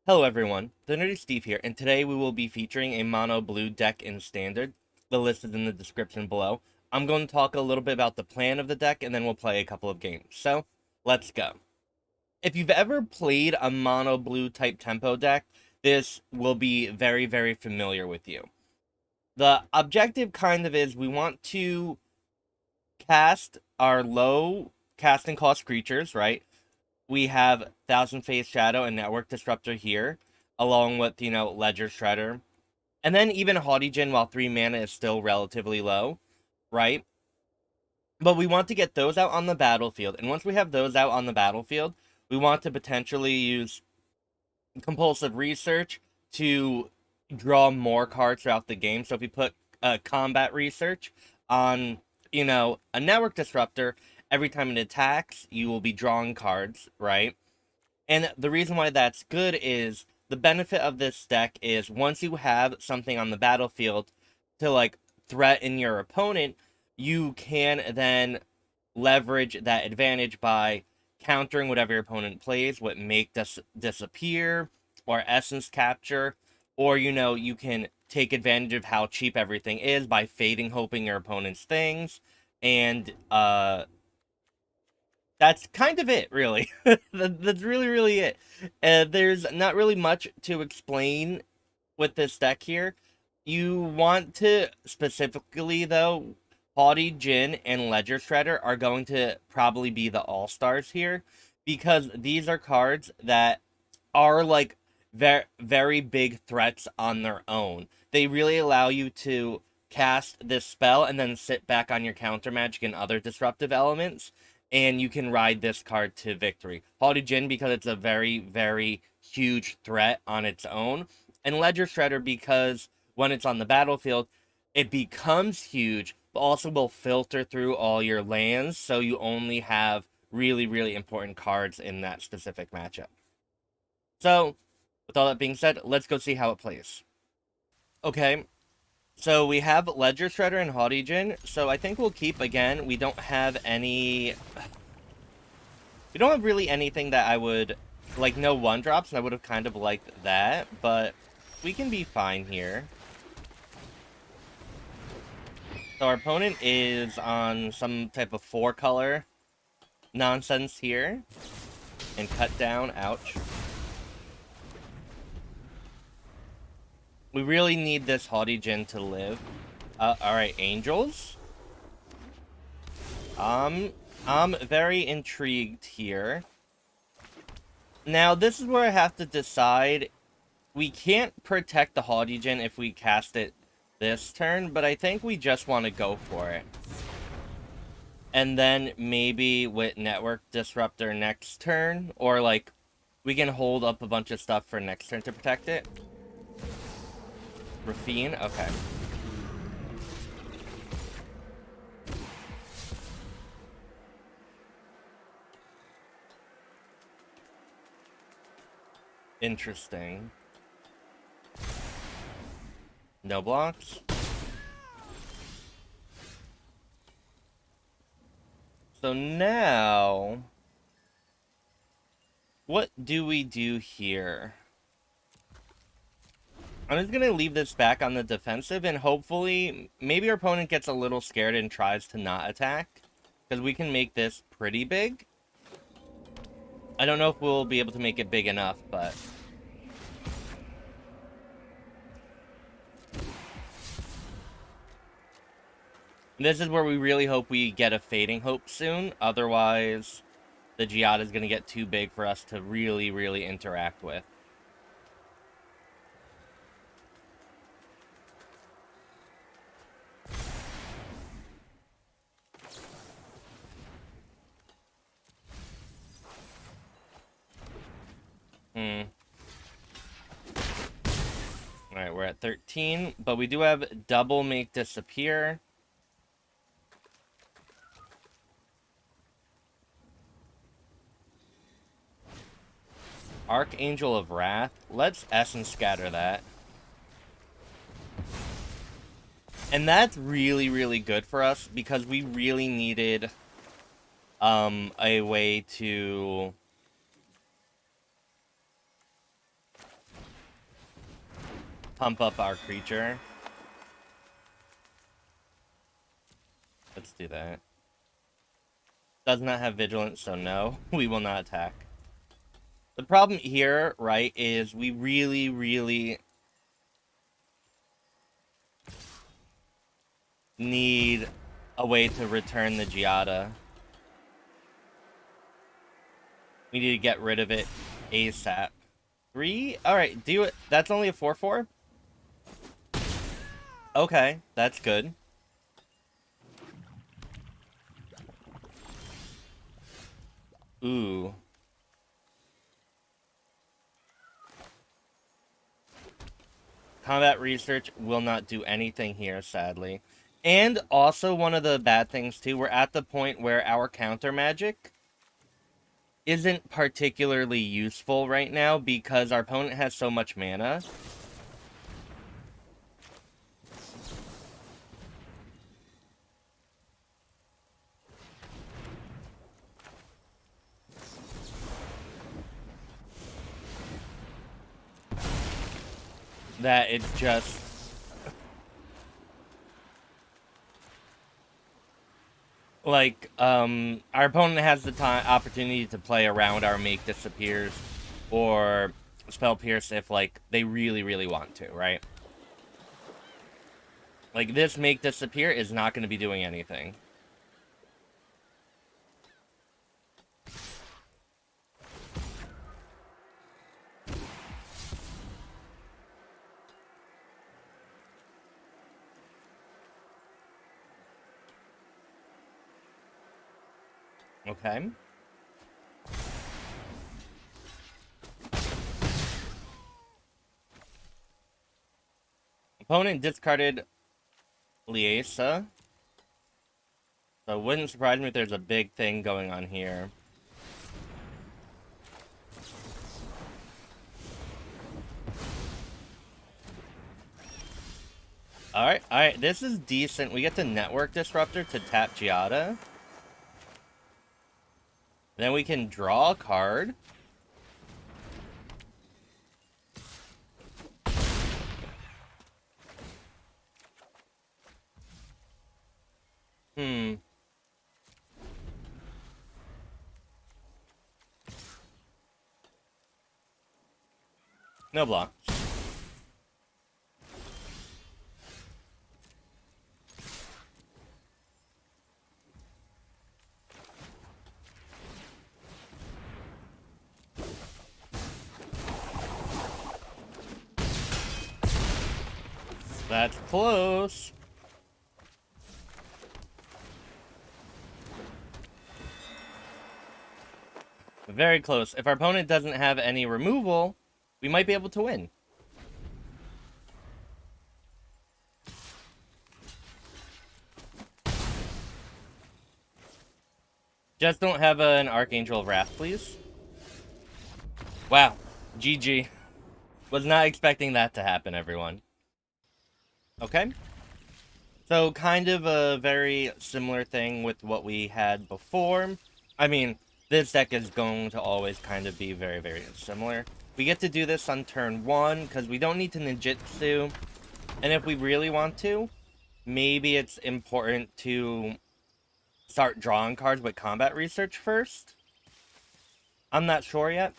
Hello everyone, the Nerdy Steve here, and today we will be featuring a mono blue deck in Standard. The list is in the description below. I'm going to talk a little bit about the plan of the deck, and then we'll play a couple of games. So, let's go. If you've ever played a mono blue type tempo deck, this will be very familiar with you. The objective kind of is we want to cast our low casting cost creatures, right? We have Thousand Face Shadow and Network Disruptor here, along with, Ledger Shredder. And then even Haughty Djinn, while 3 mana is still relatively low, right? But we want to get those out on the battlefield. And once we have those out on the battlefield, we want to potentially use Compulsive Research to draw more cards throughout the game. So if you put Combat Research on, a Network Disruptor, every time it attacks, you will be drawing cards, right? And the reason why that's good is the benefit of this deck is once you have something on the battlefield to threaten your opponent, you can then leverage that advantage by countering whatever your opponent plays, what make disappear or essence capture, or you can take advantage of how cheap everything is by fading hoping your opponent's things, and that's kind of it, really. That's really it. There's not really much to explain with this deck here. You want to specifically, though, Haughty Djinn and Ledger Shredder are going to probably be the all-stars here, because these are cards that are, very big threats on their own. They really allow you to cast this spell and then sit back on your counter magic and other disruptive elements, and you can ride this card to victory. Haughty Djinn because it's a very huge threat on its own, and Ledger Shredder because when it's on the battlefield, it becomes huge, but also will filter through all your lands, so you only have really important cards in that specific matchup. So, with all that being said, let's go see how it plays. Okay, so we have Ledger Shredder and Haughty Djinn, so I think we'll keep again. We don't have really anything that I would, no one-drops, and I would have kind of liked that, but we can be fine here. So our opponent is on some type of 4-color nonsense here, and cut down, ouch. We really need this Haughty Djinn to live. Alright, Angels. I'm very intrigued here. Now, this is where I have to decide. We can't protect the Haughty Djinn if we cast it this turn, but I think we just want to go for it. And then maybe with Network Disruptor next turn, or we can hold up a bunch of stuff for next turn to protect it. Rafine, okay. Interesting. No blocks. So now, what do we do here? I'm just going to leave this back on the defensive, and hopefully, maybe our opponent gets a little scared and tries to not attack, because we can make this pretty big. I don't know if we'll be able to make it big enough, but... this is where we really hope we get a Fading Hope soon, otherwise the Giada is going to get too big for us to really interact with. Alright, we're at 13, but we do have double Make Disappear. Archangel of Wrath. Let's Essence Scatter that. And that's really good for us, because we really needed a way to pump up our creature. Let's do that. Does not have vigilance, so no, we will not attack. The problem here, right, is we really, really need a way to return the Giada. We need to get rid of it ASAP. 3? Alright, do it. That's only a 4/4? Okay, that's good. Ooh. Combat research will not do anything here, sadly. And also, one of the bad things, too, we're at the point where our counter magic isn't particularly useful right now because our opponent has so much mana. That it's just... like, our opponent has the opportunity to play around our Make Disappears or Spell Pierce if, like, they really, really want to, right? Like, this Make Disappear is not going to be doing anything. Okay. Opponent discarded Liesa. So it wouldn't surprise me if there's a big thing going on here. Alright, this is decent. We get the Network Disruptor to tap Giada. Then we can draw a card. No blocks. That's close. Very close. If our opponent doesn't have any removal, we might be able to win. Just don't have an Archangel of Wrath, please. Wow. GG. Was not expecting that to happen, everyone. Okay. So, kind of a very similar thing with what we had before. I mean, this deck is going to always kind of be very, very similar. We get to do this on turn 1, because we don't need to ninjutsu. And if we really want to, maybe it's important to start drawing cards with combat research first. I'm not sure yet.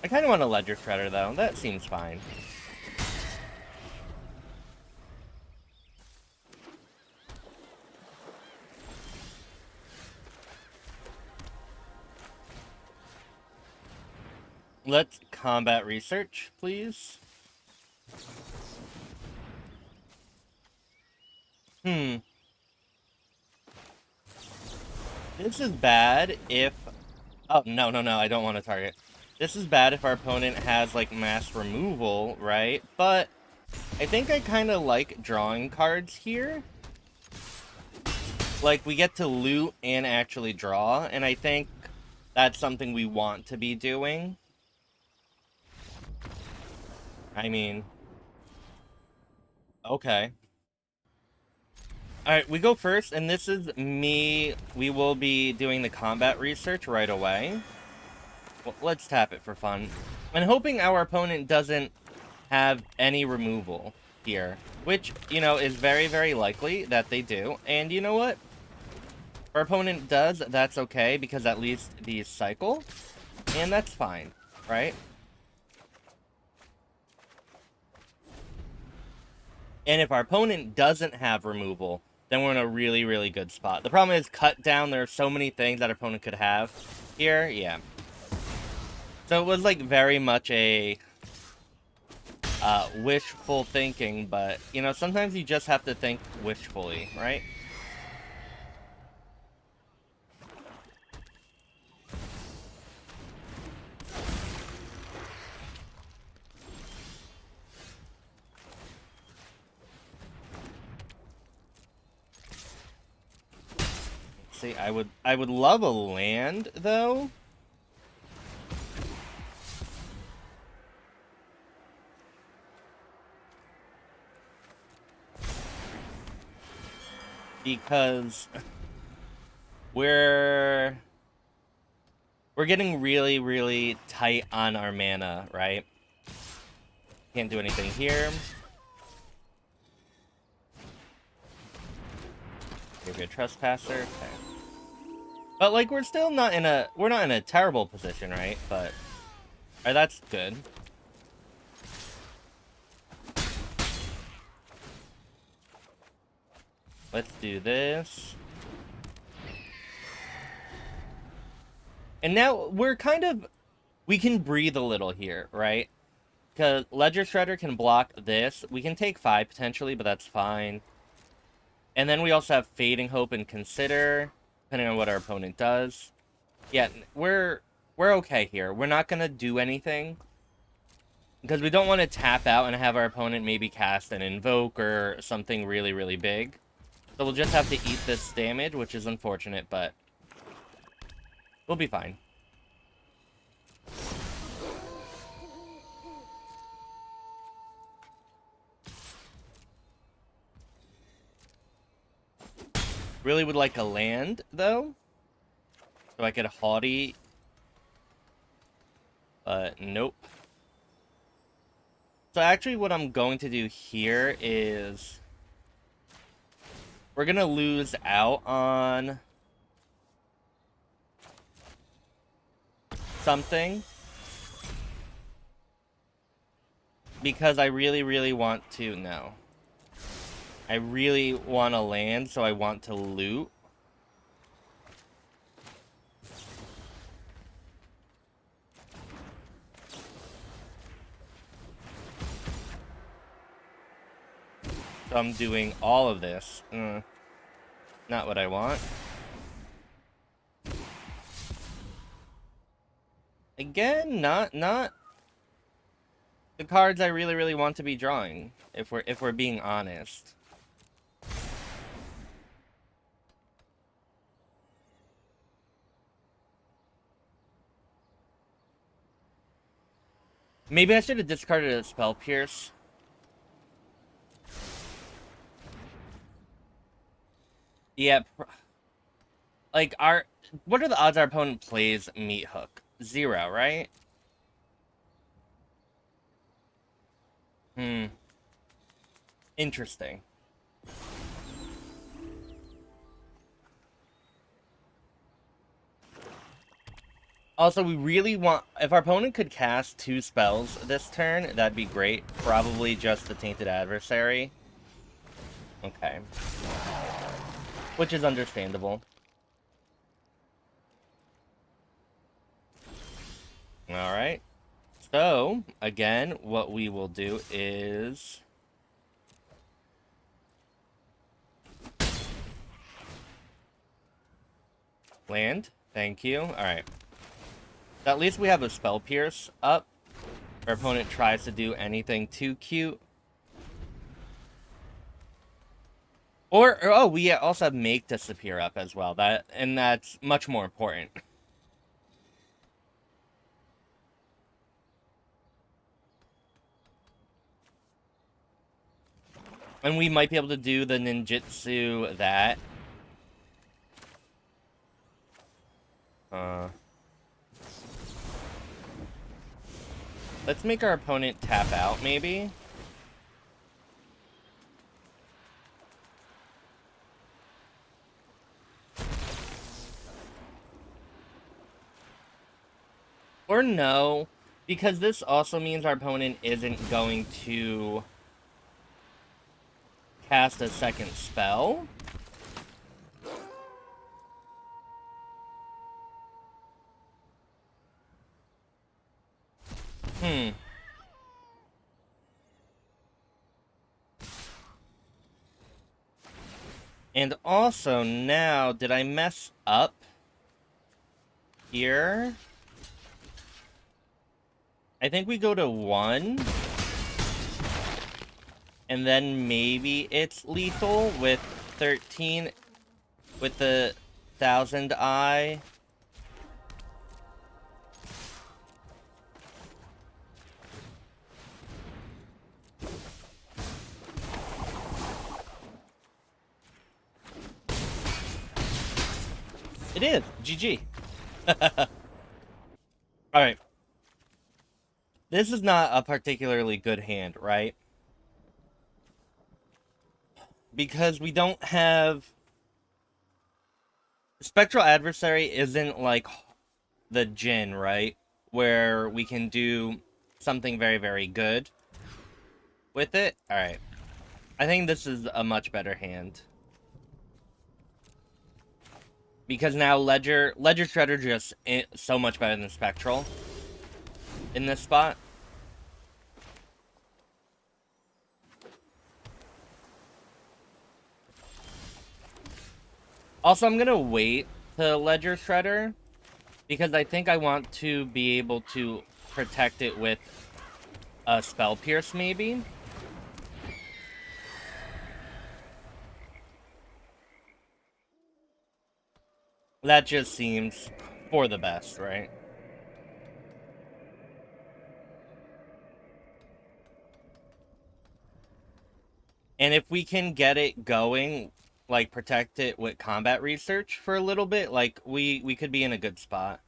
I kind of want a Ledger Shredder, though. That seems fine. Let's combat research, please. This is bad if... Oh, no, I don't want to target. This is bad if our opponent has, like, mass removal, right? But I think I kind of like drawing cards here. Like, we get to loot and actually draw, and I think that's something we want to be doing. I mean... Okay. Alright, we go first, and this is me. We will be doing the combat research right away. Well, let's tap it for fun. And hoping our opponent doesn't have any removal here. Which, you know, is very, very likely that they do. And you know what? If our opponent does, that's okay, because at least these cycle. And that's fine, right? And if our opponent doesn't have removal, then we're in a really, really good spot. The problem is cut down. There are so many things that our opponent could have here. Yeah. So it was like very much a wishful thinking, but you know, sometimes you just have to think wishfully, right? See, I would love a land though. Because we're getting really, really tight on our mana, right? Can't do anything here. Maybe a trespasser. Okay. But like we're still not in a terrible position, right? But that's good. Let's do this. And now we're kind of... we can breathe a little here, right? Because Ledger Shredder can block this. We can take 5 potentially, but that's fine. And then we also have Fading Hope and Consider, depending on what our opponent does. Yeah, we're okay here. We're not going to do anything. Because we don't want to tap out and have our opponent maybe cast an Invoke or something really, really big. So we'll just have to eat this damage, which is unfortunate, but we'll be fine. Really would like a land, though. So I could Haughty. But nope. So actually what I'm going to do here is... we're going to lose out on... something. Because I really, really want to... no. I really want to land, so I want to loot. So I'm doing all of this. Not what I want. Again, not the cards I really, really want to be drawing, if we're being honest. Maybe I should have discarded a Spell Pierce. Yeah, like what are the odds our opponent plays Meat Hook? 0, right? Interesting. Also, we really want... if our opponent could cast 2 spells this turn, that'd be great. Probably just the Tainted Adversary. Okay. Which is understandable. Alright. So, again, what we will do is... land. Thank you. Alright. At least we have a Spell Pierce up. Our opponent tries to do anything too cute. Or oh, we also have Make Disappear up as well. And that's much more important. And we might be able to do the ninjutsu that. Let's make our opponent tap out, maybe. Or no, because this also means our opponent isn't going to cast a second spell. And also, now, did I mess up here? I think we go to 1. And then maybe it's lethal with 13 with the 1000 eye. It is. GG. Alright. This is not a particularly good hand, right? Because we don't have... Spectral Adversary isn't like the Djinn, right? Where we can do something very, very good with it. Alright. I think this is a much better hand. Because now Ledger Shredder just so much better than Spectral in this spot. Also, I'm gonna wait to Ledger Shredder because I think I want to be able to protect it with a Spell Pierce, maybe. That just seems for the best, right? And if we can get it going, like protect it with combat research for a little bit, like we could be in a good spot.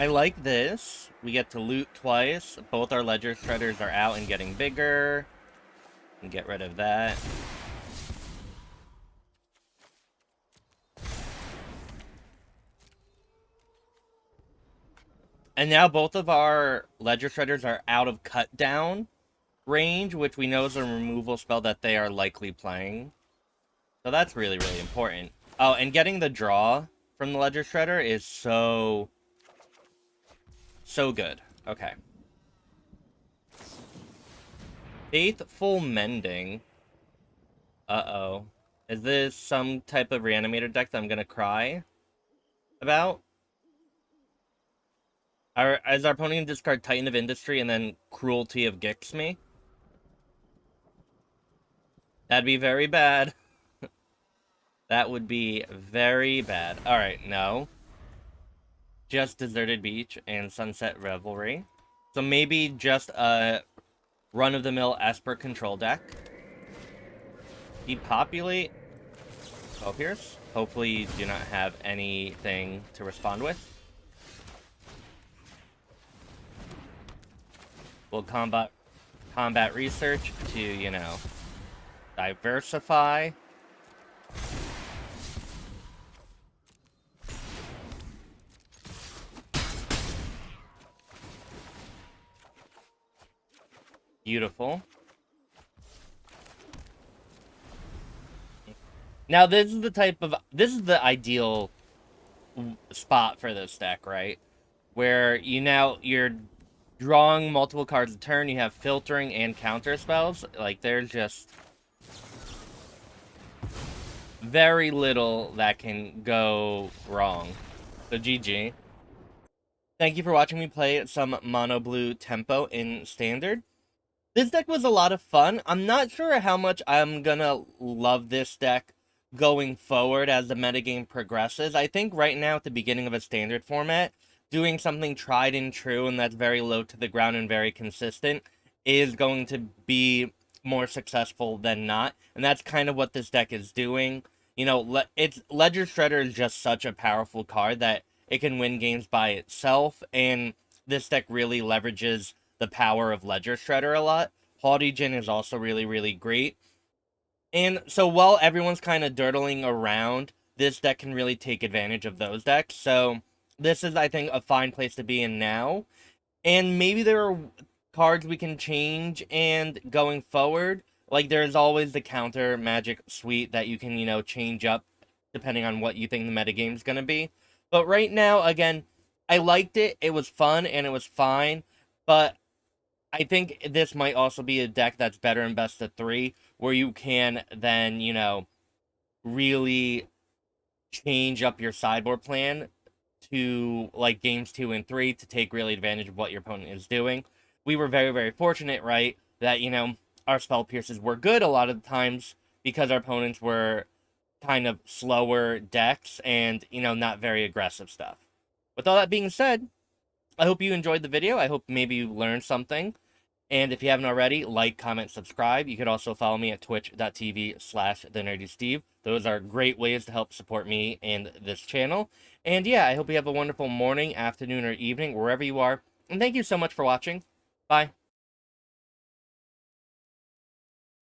I like this. We get to loot twice. Both our Ledger Shredders are out and getting bigger. And get rid of that. And now both of our Ledger Shredders are out of cut down range, which we know is a removal spell that they are likely playing. So that's really, really important. Oh, and getting the draw from the Ledger Shredder is so good. Okay. Faithful Mending. Uh-oh. Is this some type of reanimator deck that I'm gonna cry about? Is our opponent gonna discard Titan of Industry and then Cruelty of Gixme? That'd be very bad. That would be very bad. Alright, no. Just Deserted Beach and Sunset Revelry. So maybe just a run-of-the-mill Esper control deck. Depopulate. Spell Pierce. Hopefully you do not have anything to respond with. We'll combat research to, you know, diversify. Beautiful. Now this is the ideal spot for this deck, right? Where you're drawing multiple cards a turn, you have filtering and counter spells. Like, there's just very little that can go wrong. So GG. Thank you for watching me play some Mono Blue Tempo in Standard. This deck was a lot of fun. I'm not sure how much I'm gonna love this deck going forward as the metagame progresses. I think right now at the beginning of a standard format, doing something tried and true and that's very low to the ground and very consistent is going to be more successful than not. And that's kind of what this deck is doing. You know, it's Ledger Shredder is just such a powerful card that it can win games by itself, and this deck really leverages the power of Ledger Shredder a lot. Haughty Djinn is also really, really great. And so while everyone's kind of dirtling around, this deck can really take advantage of those decks. So this is, I think, a fine place to be in now. And maybe there are cards we can change and going forward. Like there's always the counter magic suite that you can, change up depending on what you think the metagame's gonna be. But right now, again, I liked it. It was fun and it was fine. But I think this might also be a deck that's better in best of three, where you can then, really change up your sideboard plan to like games 2 and 3 to take really advantage of what your opponent is doing. We were very, very fortunate, right, that, our spell pierces were good a lot of the times because our opponents were kind of slower decks and, not very aggressive stuff. With all that being said, I hope you enjoyed the video. I hope maybe you learned something. And if you haven't already, like, comment, subscribe. You could also follow me at twitch.tv/thenerdysteve. Those are great ways to help support me and this channel. And yeah, I hope you have a wonderful morning, afternoon, or evening, wherever you are. And thank you so much for watching. Bye.